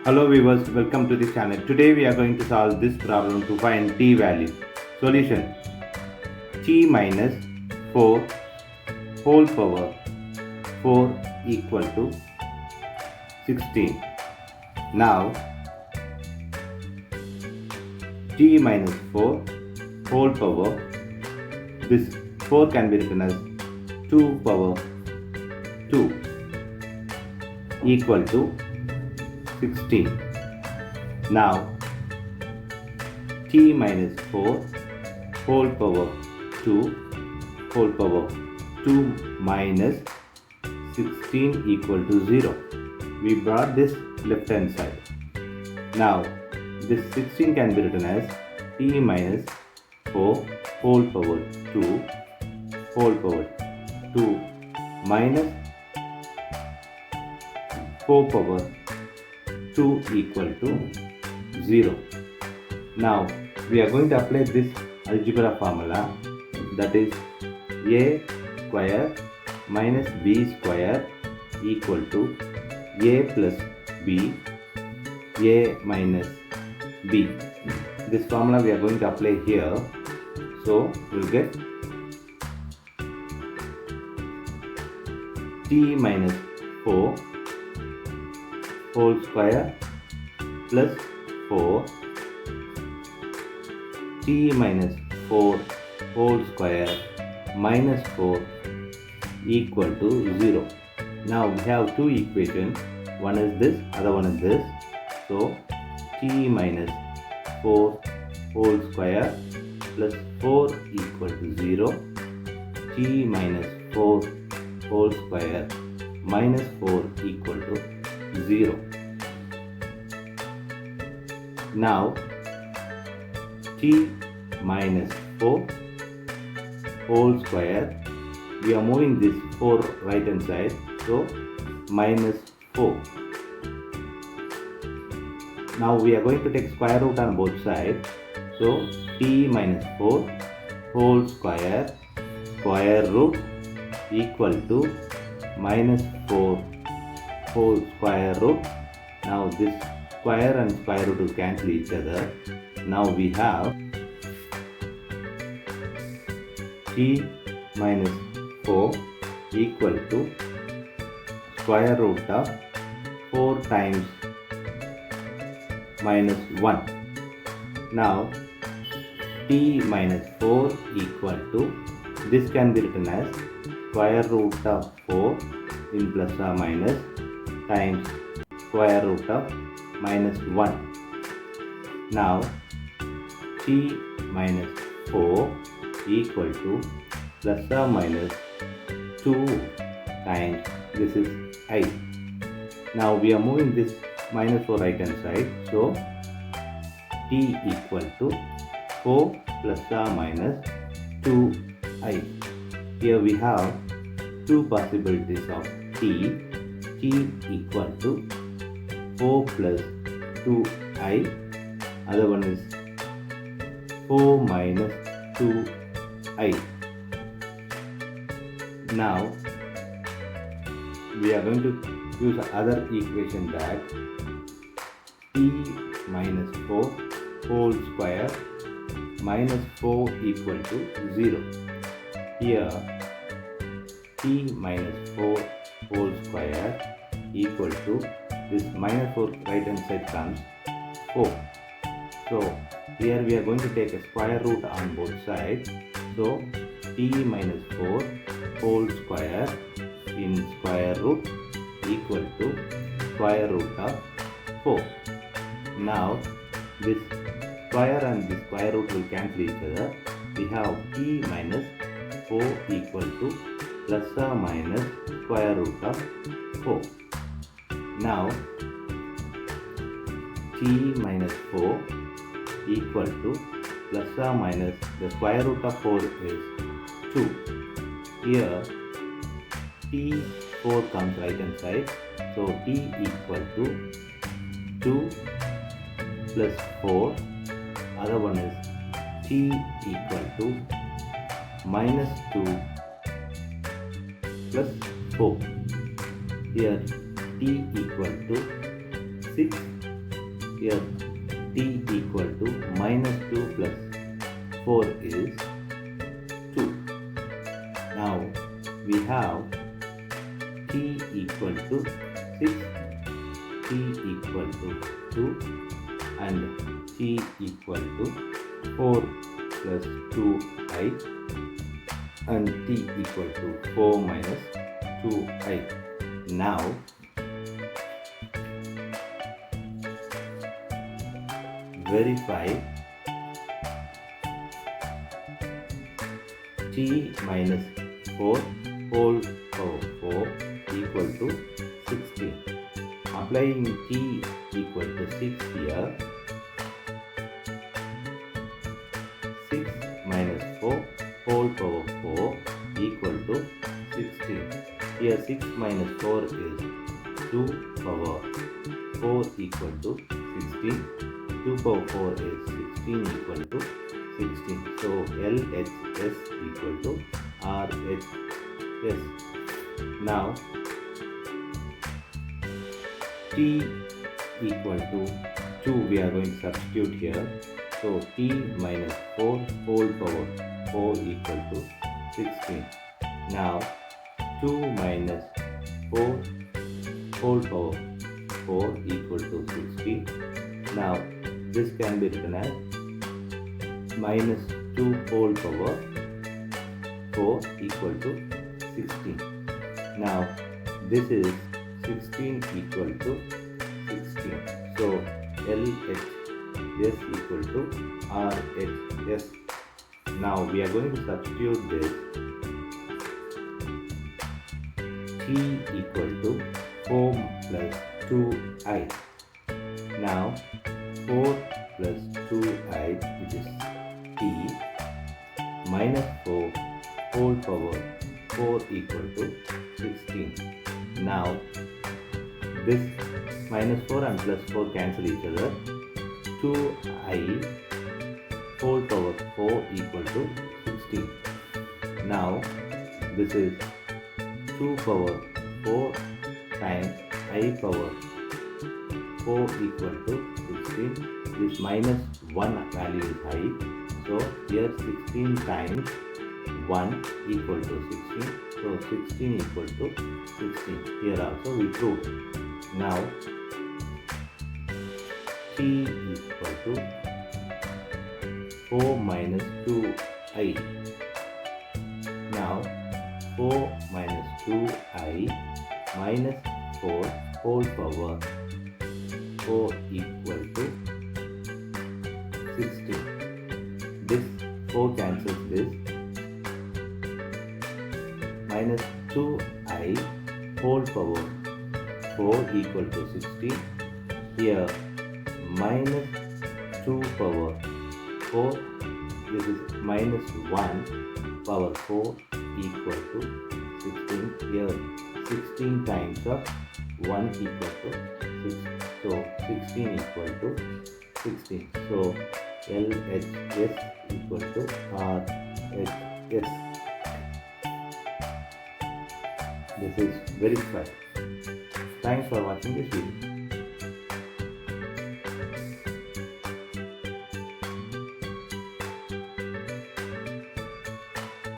Hello viewers, welcome to this channel. Today we are going to solve this problem to find t value. Solution: t minus 4 whole power 4 equal to 16. Now t minus 4 whole power, this 4 can be written as 2 power 2 equal to 16. Now t minus 4 whole power 2 minus 16 equal to 0. We brought this left hand side. Now this 16 can be written as t minus 4 whole power 2 minus 4 power 2 equal to 0. Now we are going to apply this algebra formula, that is a square minus b square equal to a plus b, a minus b. This formula we are going to apply here. So we will get t minus 4 whole square plus 4 t minus 4 whole square minus 4 equal to 0. Now we have two equations. One is this, other one is this. So t minus 4 whole square plus 4 equal to 0. t minus 4 whole square minus 4 equal to 0. Now t minus 4 whole square, we are moving this 4 right hand side, so minus 4. Now we are going to take square root on both sides, so t minus 4 whole square root equal to minus 4 whole square root. Now this square and square root will cancel each other. Now we have t minus 4 equal to square root of 4 times minus 1. Now t minus 4 equal to, this can be written as square root of 4 in plus or minus times square root of minus 1. Now t minus 4 equal to plus or minus 2 times, this is I. Now we are moving this minus 4 right hand side, so t equal to 4 plus or minus 2i. Here we have two possibilities of t equal to 4 plus 2i, other one is 4 minus 2i. Now we are going to use other equation, that t minus 4 whole square minus 4 equal to 0. Here t minus 4 whole square equal to, this minus 4 right hand side comes 4. So here we are going to take a square root on both sides. So t minus 4 whole square in square root equal to square root of 4. Now this square and this square root will cancel each other. We have t minus 4 equal to plus or minus square root of 4. Now t minus 4 equal to plus or minus, the square root of 4 is 2. Here t4 comes right hand side, so t equal to 2 plus 4, other one is t equal to minus 2 plus 4. Here t equal to 6 Here t equal to minus 2 plus 4 is 2. Now we have t equal to 6, t equal to 2 and t equal to 4 plus 2i and t equal to 4 minus 2i. Now verify t minus 4 whole power 4 equal to 16. Applying t equal to 6 here, 6 minus 4 whole power 4 equal to 16. Here 6 minus 4 is 2 power 4 equal to 16. 2 power 4 is 16 equal to 16. So LHS equal to RHS. Now t equal to 2 we are going to substitute here. So t minus 4 whole power 4 equal to 16. Now 2 minus 4 whole power 4 equal to 16. Now this can be written as minus 2 whole power 4 equal to 16. Now this is 16 equal to 16. So LHS equal to RHS. Now we are going to substitute this. T equal to 4 plus 2i. Now 4 plus 2i, which is t, minus 4 whole power 4 equal to 16. Now this minus 4 and plus 4 cancel each other. 2i whole power 4 equal to 16. Now this is 2 power 4 times I power 4 equal to 16. This minus 1 value is I. So here 16 times 1 equal to 16. So 16 equal to 16. Here also we prove. Now t equal to 4 minus 2i. Now 4 minus 2i minus 4 whole power 4 equal to 16. This 4 cancels this. Minus 2i whole power 4 equal to 16. Here minus 2 power 4. This is minus 1 power 4 equal to 16. Here 16 times of 1 equal to 6. So 16 equal to 16. So LHS equal to RHS. This is verified. Thanks for watching this video.